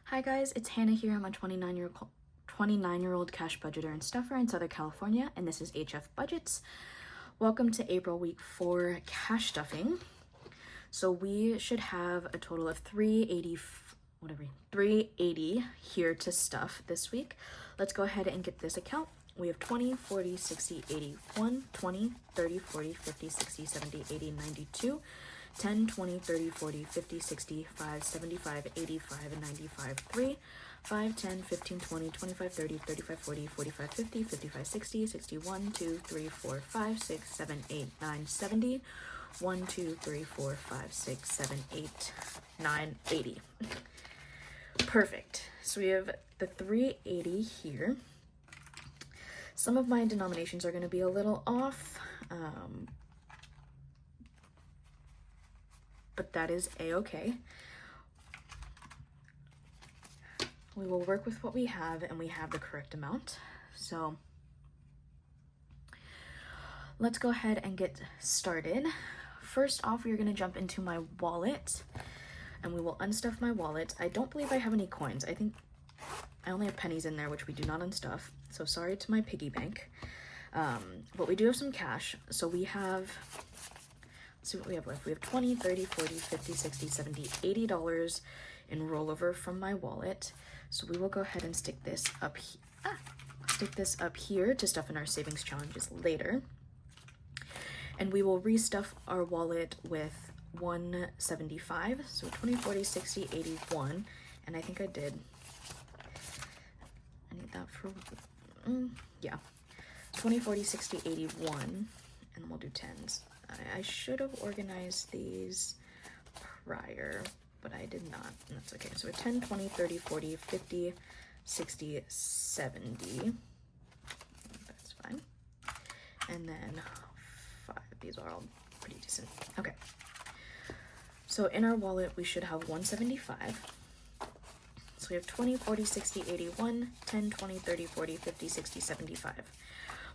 Hi guys, it's Hannah here. I'm a 29-year-old cash budgeter and stuffer in Southern California, and this is HF Budgets. Welcome to April week 4 cash stuffing. So we should have a total of 380 here to stuff this week. Let's go ahead and get this account. We have 20, 40, 60, 80, 1, 20, 30, 40, 50, 60, 70, 80, 92, 10, 20, 30, 40, 50, 60, 5, 75, 85, and 95, 3, 5, 10, 15, 20, 25, 30, 35, 40, 45, 50, 55, 60, 61, 2, 3, 4, 5, 6, 7, 8, 9, 70, 1, 2, 3, 4, 5, 6, 7, 8, 9, 80. Perfect. So we have the 380 here. Some of my denominations are going to be a little off, but that is a-okay. We will work with what we have, and we have the correct amount. So let's go ahead and get started. First off, we are going to jump into my wallet, and we will unstuff my wallet. I don't believe I have any coins. I think I only have pennies in there, which we do not unstuff. So sorry to my piggy bank. But we do have some cash. So we have, let's see what we have left. We have 20, 30, 40, 50, 60, 70, $80 in rollover from my wallet. So we will go ahead and stick this up here to stuff in our savings challenges later. And we will restuff our wallet with 175. So 20, 40, 60, 81. And I think I did. I need that for, yeah. 20, 40, 60, 81. And then we'll do 10s. I should have organized these prior, but I did not. And that's okay. So 10, 20, 30, 40, 50, 60, 70. That's fine. And then 5. These are all pretty decent. Okay. So in our wallet, we should have 175. So we have 20, 40, 60, 81, 10, 20, 30, 40, 50, 60, 75.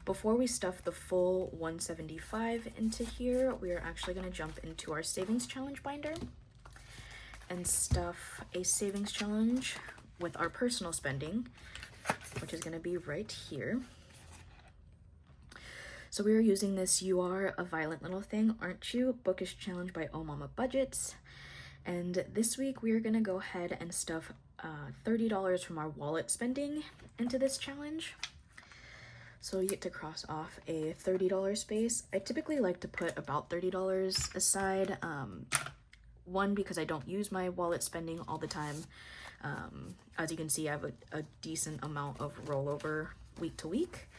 Before we stuff the full 175 into here, we are actually going to jump into our savings challenge binder and stuff a savings challenge with our personal spending, which is going to be right here. So we are using this "You Are a Violent Little Thing, Aren't You?" Bookish challenge by MikaelaCreationsCo. And this week we are going to go ahead and stuff $30 from our wallet spending into this challenge. So you get to cross off a $30 space. I typically like to put about $30 aside. One, because I don't use my wallet spending all the time. As you can see, I have a decent amount of rollover week to week.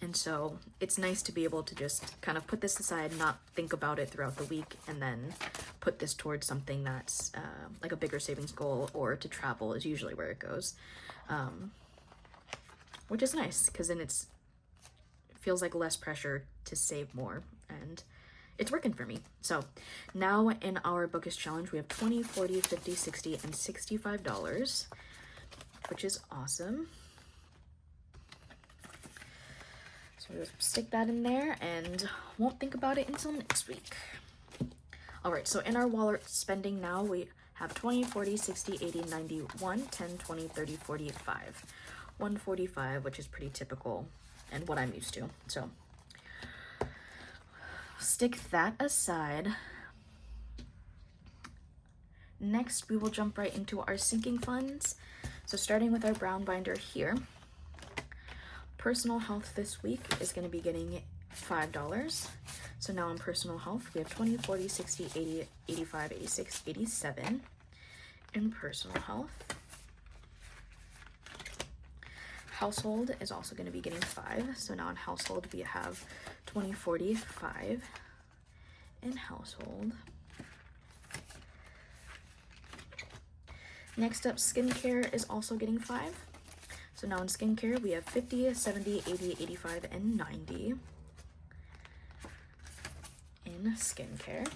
And so it's nice to be able to just kind of put this aside, not think about it throughout the week, and then put this towards something that's like a bigger savings goal, or to travel is usually where it goes. Which is nice, because then it feels like less pressure to save more, and it's working for me. So now in our Bookish challenge, we have 20, 40, 50, 60, and $65, which is awesome. So we'll just stick that in there and won't think about it until next week. All right, so in our wallet spending now, we have 20, 40, 60, 80, 91, 10, 20, 30, 45. 145, which is pretty typical and what I'm used to. So stick that aside. Next, we will jump right into our sinking funds. So starting with our brown binder here, personal health this week is going to be getting $5. So now in personal health, we have 20, 40, 60, 80, 85, 86, 87 in personal health. Household is also going to be getting 5. So now in household, we have 20, 40, 5 in household. Next up, skincare is also getting 5. So now in skincare, we have 50, 70, 80, 85, and 90 in skincare.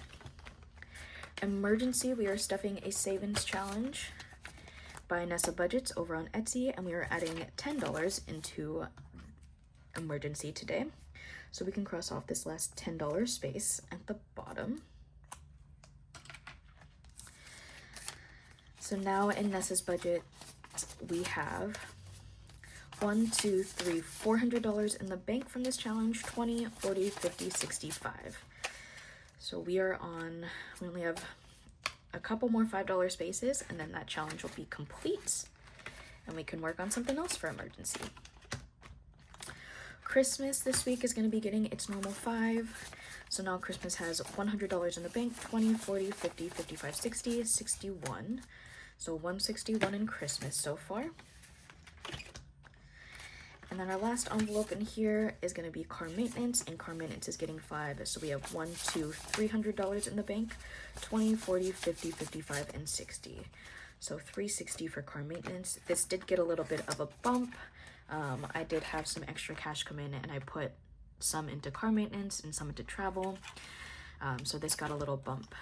Emergency, we are stuffing a savings challenge by NessaBudgets over on Etsy, and we are adding $10 into emergency today. So we can cross off this last $10 space at the bottom. So now in Nessa's budget, we have $400 in the bank from this challenge, 20, 40, 50, 65. So we only have a couple more $5 spaces, and then that challenge will be complete, and we can work on something else for emergency. Christmas this week is going to be getting its normal 5. So now Christmas has $100 in the bank, 20, 40, 50, 55, 60, 61. So 161 in Christmas so far. And then our last envelope in here is going to be car maintenance, and car maintenance is getting 5. So we have $300 in the bank, 20, 40, 50, 55, and 60. So 360 for car maintenance. This did get a little bit of a bump. I did have some extra cash come in, and I put some into car maintenance and some into travel. So this got a little bump,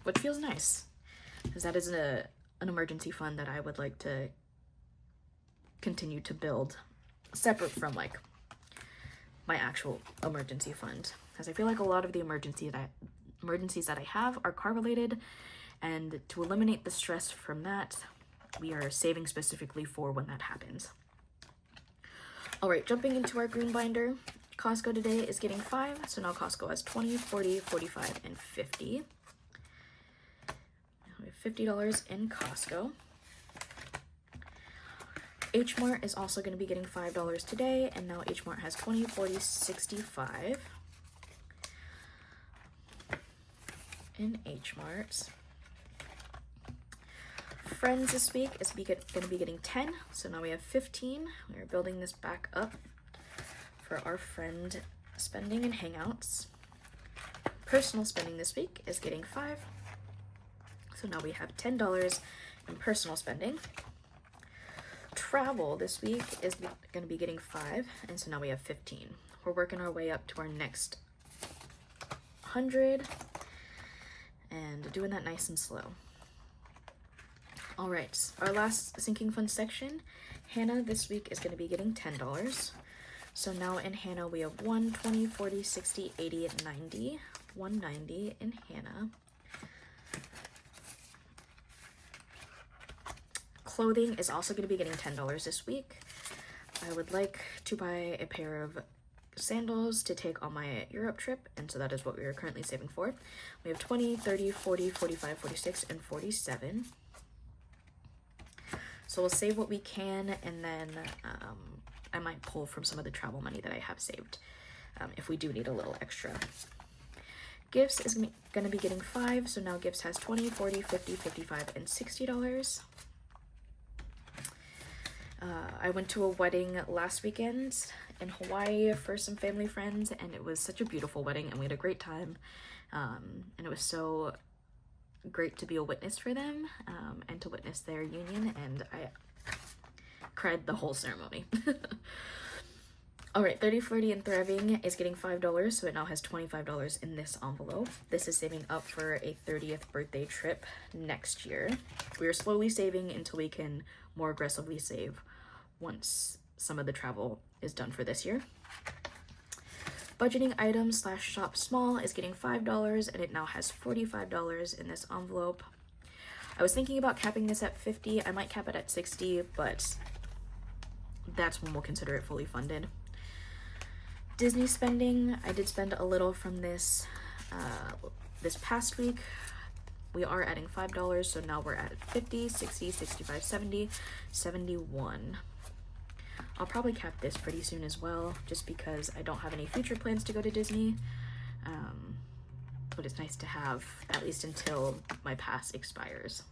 which feels nice, because that is an emergency fund that I would like to continue to build separate from like my actual emergency fund, because I feel like a lot of the emergencies that I have are car related, and to eliminate the stress from that, we are saving specifically for when that happens. All right, jumping into our green binder, Costco today is getting 5, so now Costco has 20, 40, 45, and 50. We have $50 in Costco. H Mart is also going to be getting $5 today, and now H Mart has 20, 40, 65 in H Mart. Friends this week is going to be getting 10, so now we have 15. We are building this back up for our friend spending and hangouts. Personal spending this week is getting 5, so now we have $10 in personal spending. Travel this week is going to be getting 5, and so now we have 15. We're working our way up to our next 100 and doing that nice and slow. All right, our last sinking fund section, Hannah this week is going to be getting $10. So now in Hannah we have 1, 20, 40, 60, 80, 90, 190 in Hannah. Clothing is also going to be getting $10 this week. I would like to buy a pair of sandals to take on my Europe trip, and so that is what we are currently saving for. We have 20, 30, 40, 45, 46, and 47. So we'll save what we can, and then I might pull from some of the travel money that I have saved if we do need a little extra. Gifts is going to be getting 5, so now Gifts has 20, 40, 50, 55, and $60. I went to a wedding last weekend in Hawaii for some family friends, and it was such a beautiful wedding, and we had a great time, and it was so great to be a witness for them, and to witness their union, and I cried the whole ceremony. All right, 30, 40, and Thriving is getting $5, so it now has $25 in this envelope. This is saving up for a 30th birthday trip next year. We are slowly saving until we can more aggressively save once some of the travel is done for this year. Budgeting items / shop small is getting $5, and it now has $45 in this envelope. I was thinking about capping this at 50. I might cap it at 60, but that's when we'll consider it fully funded. Disney spending, I did spend a little from this this past week. We are adding $5, so now we're at 50, 60, 65, 70, 71. I'll probably cap this pretty soon as well, just because I don't have any future plans to go to Disney. But it's nice to have at least until my pass expires.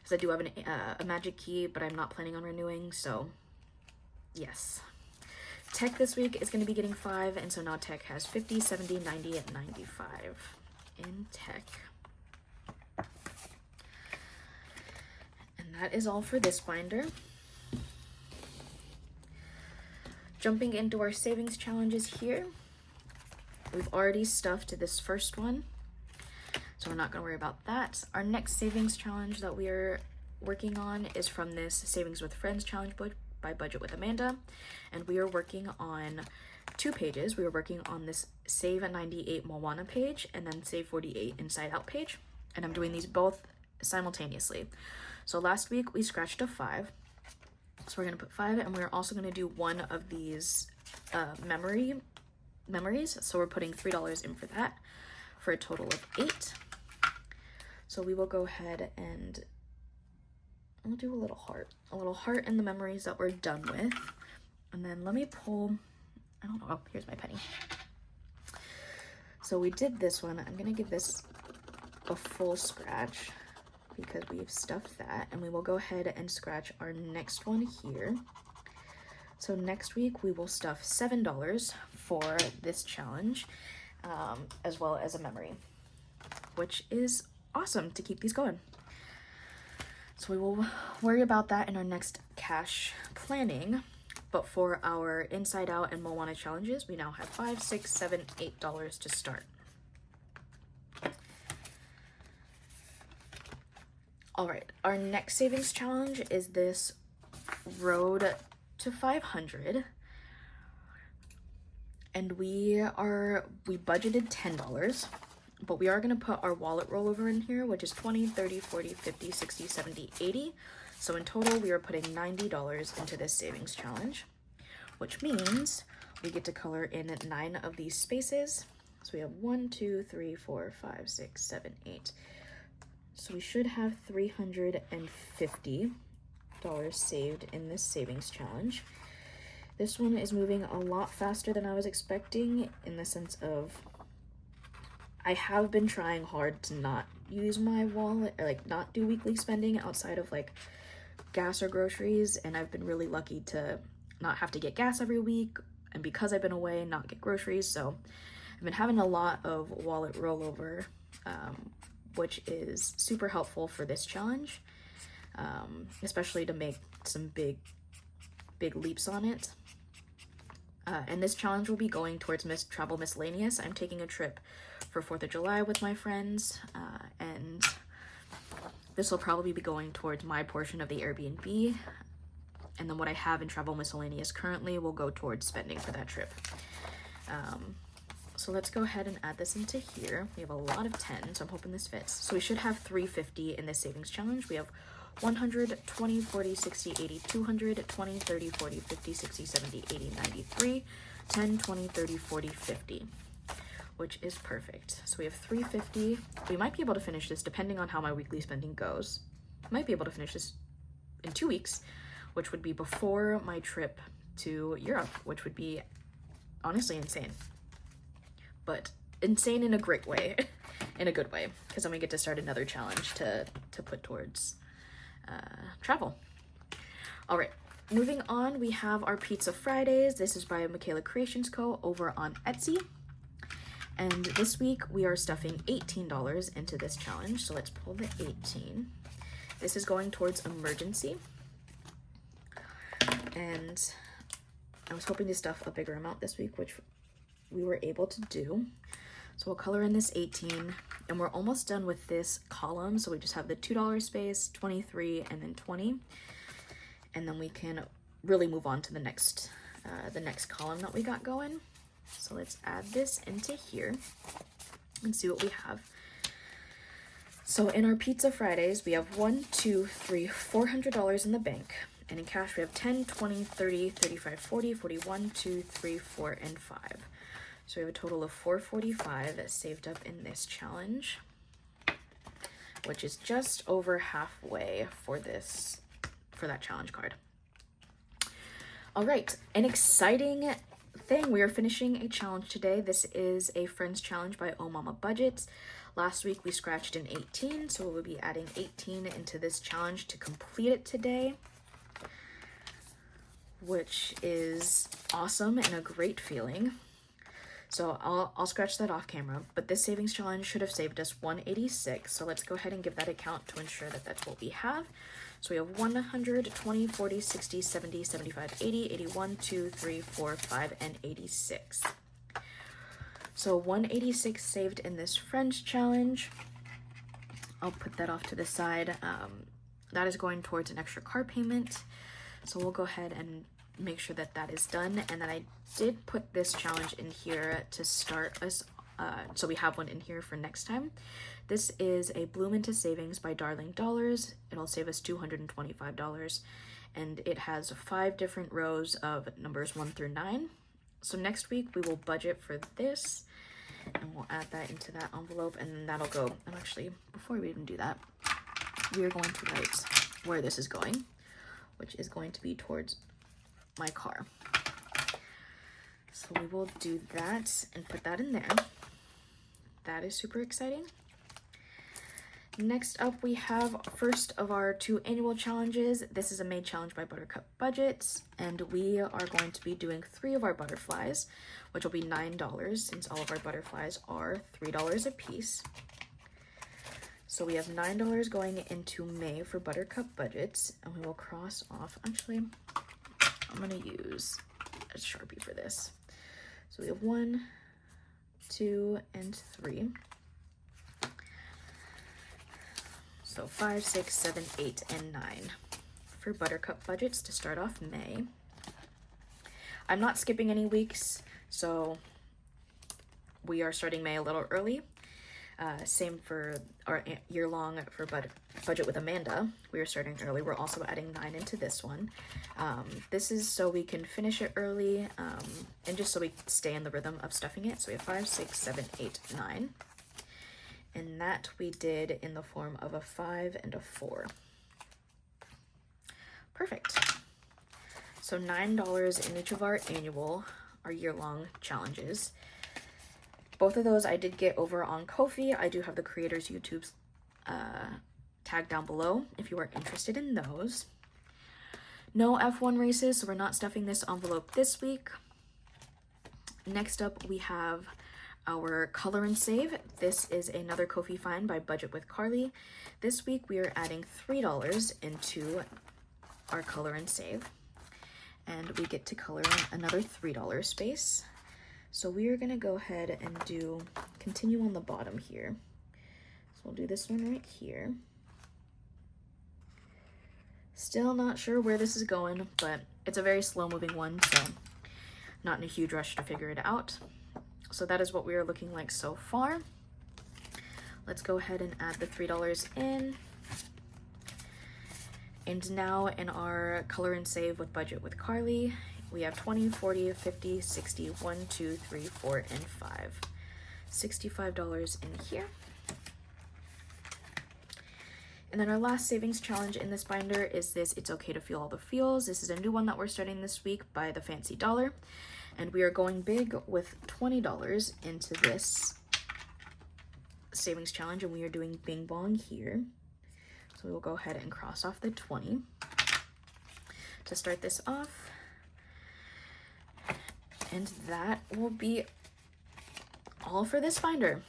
Because I do have a magic key, but I'm not planning on renewing, so yes. Tech this week is going to be getting 5, and so now Tech has 50, 70, 90, and 95 in Tech. And that is all for this binder. Jumping into our savings challenges here. We've already stuffed this first one, so we're not going to worry about that. Our next savings challenge that we are working on is from this Savings with Friends challenge by Budget with Amanda, and we are working on 2 pages. We are working on this Save 98 Moana page and then Save 48 Inside Out page. and I'm doing these both simultaneously. So last week we scratched a 5. So we're gonna put 5, and we're also gonna do one of these memories. So we're putting $3 in for that, for a total of 8. So we will go ahead and we'll do a little heart in the memories that we're done with. And then let me pull, I don't know, oh, here's my penny. So we did this one. I'm gonna give this a full scratch because we've stuffed that, and we will go ahead and scratch our next one here. So next week we will stuff $7 for this challenge, as well as a memory, which is awesome to keep these going. So we will worry about that in our next cash planning. But for our Inside Out and Moana challenges, we now have $5, $6, $7, $8 to start. All right, our next savings challenge is this Road to 500. And we budgeted $10, but we are gonna put our wallet rollover in here, which is 20, 30, 40, 50, 60, 70, 80. So in total, we are putting $90 into this savings challenge, which means we get to color in 9 of these spaces. So we have 1, 2, 3, 4, 5, 6, 7, 8. So we should have $350 saved in this savings challenge. This one is moving a lot faster than I was expecting, in the sense of I have been trying hard to not use my wallet, or like not do weekly spending outside of like gas or groceries, and I've been really lucky to not have to get gas every week, and because I've been away, not get groceries. So I've been having a lot of wallet rollover, which is super helpful for this challenge, especially to make some big leaps on it. And this challenge will be going towards travel miscellaneous. I'm taking a trip for 4th of July with my friends, and this will probably be going towards my portion of the Airbnb, and then what I have in travel miscellaneous currently will go towards spending for that trip. So let's go ahead and add this into here. We have a lot of 10, so I'm hoping this fits. So we should have $350 in this savings challenge. We have 100, 20, 40, 60, 80, 200, 20, 30, 40, 50, 60, 70, 80, 93, 10, 20, 30, 40, 50, which is perfect. So we have $350. We might be able to finish this depending on how my weekly spending goes. Might be able to finish this in 2 weeks, which would be before my trip to Europe, which would be honestly insane. But insane in a great way, in a good way, because then we get to start another challenge to put towards travel. All right, moving on, we have our Pizza Fridays. This is by MikaelaCreationsCo over on Etsy. And this week we are stuffing $18 into this challenge. So let's pull the 18. This is going towards emergency. And I was hoping to stuff a bigger amount this week, which we were able to do. So we'll color in this 18, and we're almost done with this column. So we just have the $2 space, 23, and then 20. And then we can really move on to the next column that we got going. So let's add this into here and see what we have. So in our Pizza Fridays, we have $400 in the bank. And in cash, we have 10, 20, 30, 35, 40, 41, 2, 3, 4, and 5. So we have a total of $445 saved up in this challenge, which is just over halfway for that challenge card. All right, an exciting thing. We are finishing a challenge today. This is a Friends challenge by NessaBudgets. Last week we scratched an 18, so we'll be adding 18 into this challenge to complete it today, which is awesome and a great feeling. So I'll scratch that off camera, but this savings challenge should have saved us $186. So let's go ahead and give that a count to ensure that that's what we have. So we have 100, 20, 40, 60, 70, 75, 80, 81, 2, 3, 4, 5, and 86. So 186 saved in this Friends challenge. I'll put that off to the side. That is going towards an extra car payment. So we'll go ahead and make sure that that is done. And then I did put this challenge in here to start us so we have one in here for next time. This is a Bloom into Savings by Darling Dollars. It'll save us $225, and it has 5 different rows of numbers 1 through 9. So next week we will budget for this, and we'll add that into that envelope, and then that'll go. And actually, before we even do that, we are going to write where this is going, which is going to be towards my car. So we will do that and put that in there. That is super exciting. Next up, we have first of our 2 annual challenges. This is a May challenge by Buttercup Budgets, and we are going to be doing 3 of our butterflies, which will be $9 since all of our butterflies are $3 a piece. So we have $9 going into May for Buttercup Budgets, and we will cross off. Actually, I'm gonna use a Sharpie for this. So we have 1, 2, and 3. So 5, 6, 7, 8, and 9 for Buttercup Budgets to start off May. I'm not skipping any weeks, so we are starting May a little early. Same for our year-long for Budget with Amanda. We are starting early. We're also adding 9 into this one. This is so we can finish it early, and just so we stay in the rhythm of stuffing it. So we have 5, 6, 7, 8, 9. And that we did in the form of a 5 and a 4. Perfect. So $9 in each of our year-long challenges. Both of those I did get over on Kofi. I do have the creators' YouTube's tag down below if you are interested in those. No F1 races, so we're not stuffing this envelope this week. Next up, we have our Color and Save. This is another Kofi find by Budget with Carly. This week we are adding $3 into our Color and Save, and we get to color in another $3 space. So we are gonna go ahead and continue on the bottom here. So we'll do this one right here. Still not sure where this is going, but it's a very slow moving one, so not in a huge rush to figure it out. So that is what we are looking like so far. Let's go ahead and add the $3 in. And now in our Color and Save with Budget with Carly, we have 20, 40, 50, 60, 1, 2, 3, 4, and 5. $65 in here. And then our last savings challenge in this binder is this It's Okay to Feel All the Feels. This is a new one that we're starting this week by the Fancy Dollar. And we are going big with $20 into this savings challenge, and we are doing Bing Bong here. So we will go ahead and cross off the 20 to start this off. And that will be all for this binder.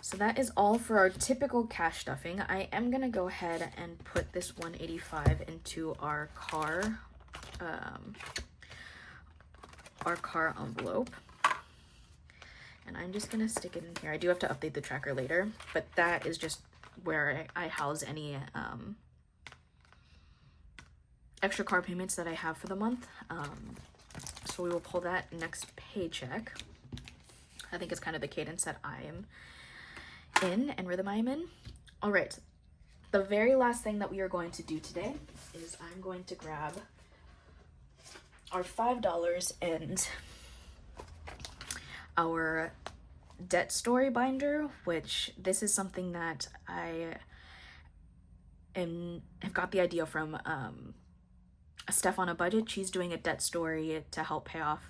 So that is all for our typical cash stuffing. I am gonna go ahead and put this 185 into our car envelope, and I'm just gonna stick it in here. I do have to update the tracker later, but that is just where I house any extra car payments that I have for the month. So we will pull that next paycheck. I think it's kind of the cadence that I am in and rhythm I am in. All right, the very last thing that we are going to do today is I'm going to grab our $5 and our debt story binder, which this is something that I have got the idea from Steph on a Budget. She's doing a debt story to help pay off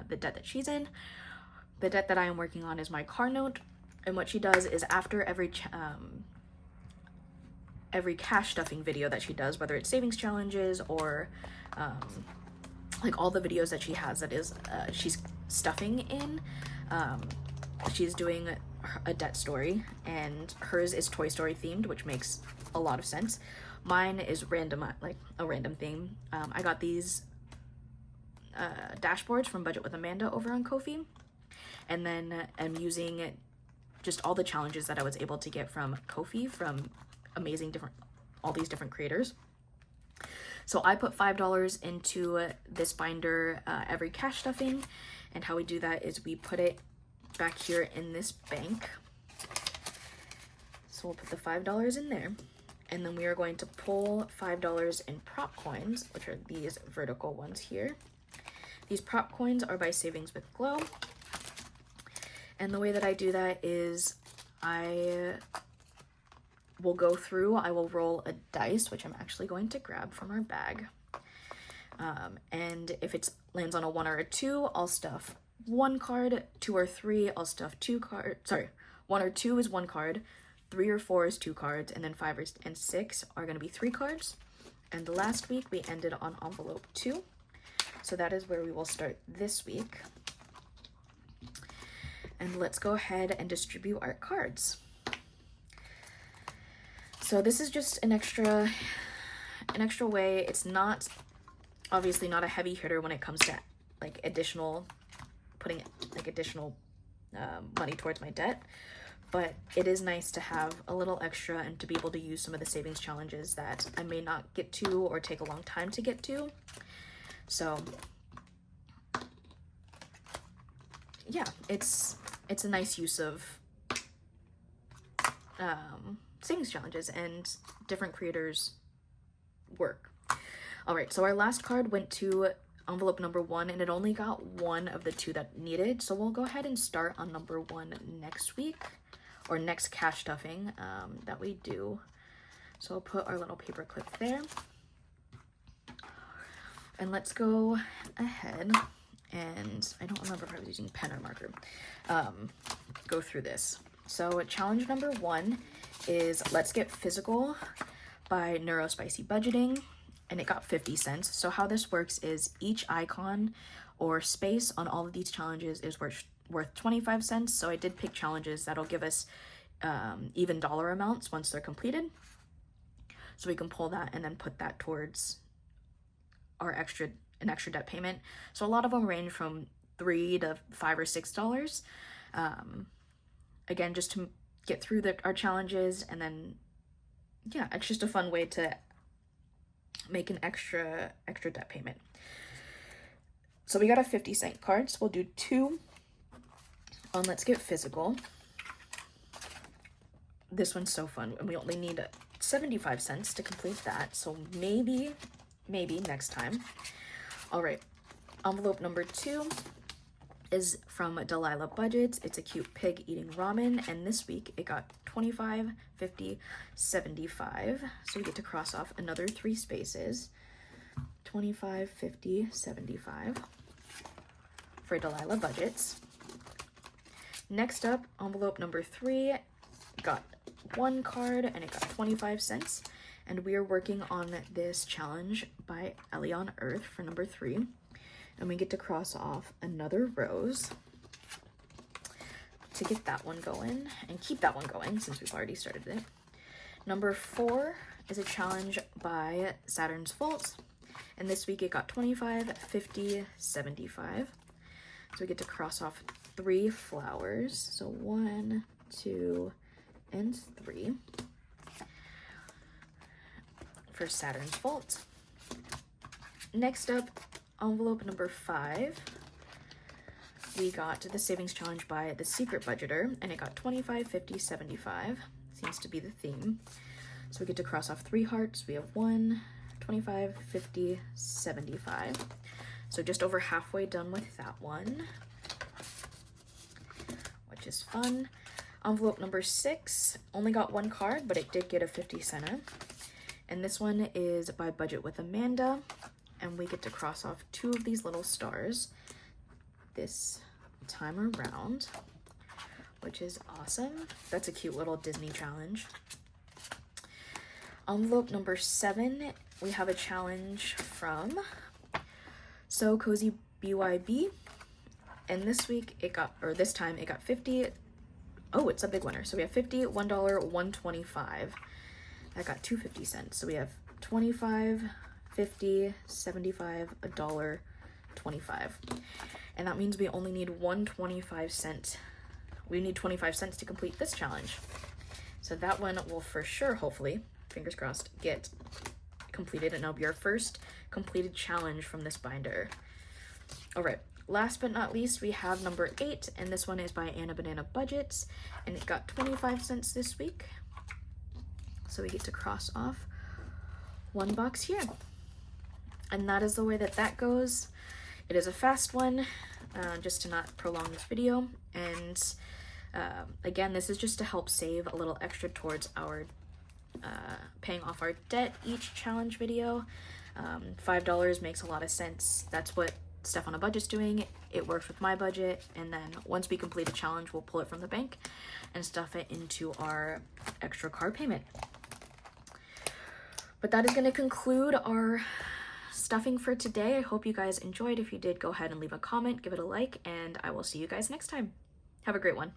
the debt that she's in. The debt that I am working on is my car note, and what she does is after every cash stuffing video that she does, whether it's savings challenges or like all the videos that she has that is she's stuffing in, she's doing a debt story, and hers is Toy Story themed, which makes a lot of sense. Mine is random, like a random theme. I got these dashboards from Budget with Amanda over on Kofi, and then I'm using just all the challenges that I was able to get from Kofi from all these different creators. So I put $5 into this binder every cash stuffing, And how we do that is we put it back here in this bank. So we'll put the $5 in there. And then we are going to pull $5 in prop coins, which are these vertical ones here. These prop coins are by Savings with Glow. And the way that I do that is I will go through, I will roll a dice, which I'm actually going to grab from our bag. And if it lands on a 1 or a 2, I'll stuff 1 card, 2 or 3, I'll stuff 2 cards. Sorry, 1 or 2 is 1 card, 3 or 4 is 2 cards, and then 5 and 6 are going to be 3 cards. And last week we ended on envelope 2. So that is where we will start this week. And let's go ahead and distribute our cards. So this is just an extra way. It's not, obviously not a heavy hitter when it comes to like putting like additional money towards my debt, but it is nice to have a little extra and to be able to use some of the savings challenges that I may not get to or take a long time to get to. So yeah, it's a nice use of savings challenges and different creators' work. All right, so our last card went to envelope number 1, and it only got 1 of the 2 that needed. So we'll go ahead and start on number 1 next week, or next cash stuffing that we do. So I'll put our little paper clip there. And let's go ahead and, I don't remember if I was using pen or marker, go through this. So challenge number 1 is Let's Get Fizzical by Neurospicy Budgeting, and it got 50 cents. So how this works is each icon or space on all of these challenges is worth 25 cents. So I did pick challenges that'll give us even dollar amounts once they're completed. So we can pull that and then put that towards our extra debt payment. So a lot of them range from $3 to $5 or $6. Again, just to get through our challenges, and then yeah, it's just a fun way to make an extra debt payment. So we got a 50-cent card, so we'll do 2 on Let's Get Fizzical. This one's so fun, and we only need 75 cents to complete that, so maybe next time. All right, envelope number 2 is from Delilah Budgets. It's a cute pig eating ramen, and this week it got 25, 50, 75. So we get to cross off another 3 spaces. 25, 50, 75 for Delilah Budgets. Next up, envelope number 3 got 1 card, and it got 25 cents. And we are working on this challenge by Ellie on Earth for number 3. And we get to cross off another rose to get that one going and keep that one going since we've already started it. Number 4 is a challenge by Saturn's Vault. And this week it got 25, 50, 75. So we get to cross off 3 flowers. So 1, 2, and 3 for Saturn's Vault. Next up, envelope number 5, we got the savings challenge by The Secret Budgeter, and it got 25, 50, 75. Seems to be the theme. So we get to cross off 3 hearts. We have 1, 25, 50, 75. So just over halfway done with that one, which is fun. Envelope number 6 only got 1 card, but it did get a 50-center. And this one is by Budget with Amanda. And we get to cross off 2 of these little stars this time around, which is awesome. That's a cute little Disney challenge. Envelope number 7, we have a challenge from So Cozy BYB. And this time it got 50. Oh, it's a big winner. So we have 50, $1, 125. That got 2 50 cents. So we have 25, 50, 75, $1, 25. And that means we only need 125 cent. We need 25 cents to complete this challenge. So that one will for sure, hopefully, fingers crossed, get completed, and it'll be our first completed challenge from this binder. All right, Last but not least, we have number 8, and this one is by NessaBudgets, and it got 25 cents this week. So we get to cross off one box here. And that is the way that that goes. It is a fast one, just to not prolong this video. And again, this is just to help save a little extra towards our paying off our debt each challenge video. $5 makes a lot of sense. That's what Steph on a Budget's doing. It works with my budget, and then once we complete a challenge, we'll pull it from the bank and stuff it into our extra car payment. But that is going to conclude our stuffing for today. I hope you guys enjoyed. If you did, go ahead and leave a comment, give it a like, and I will see you guys next time. Have a great one.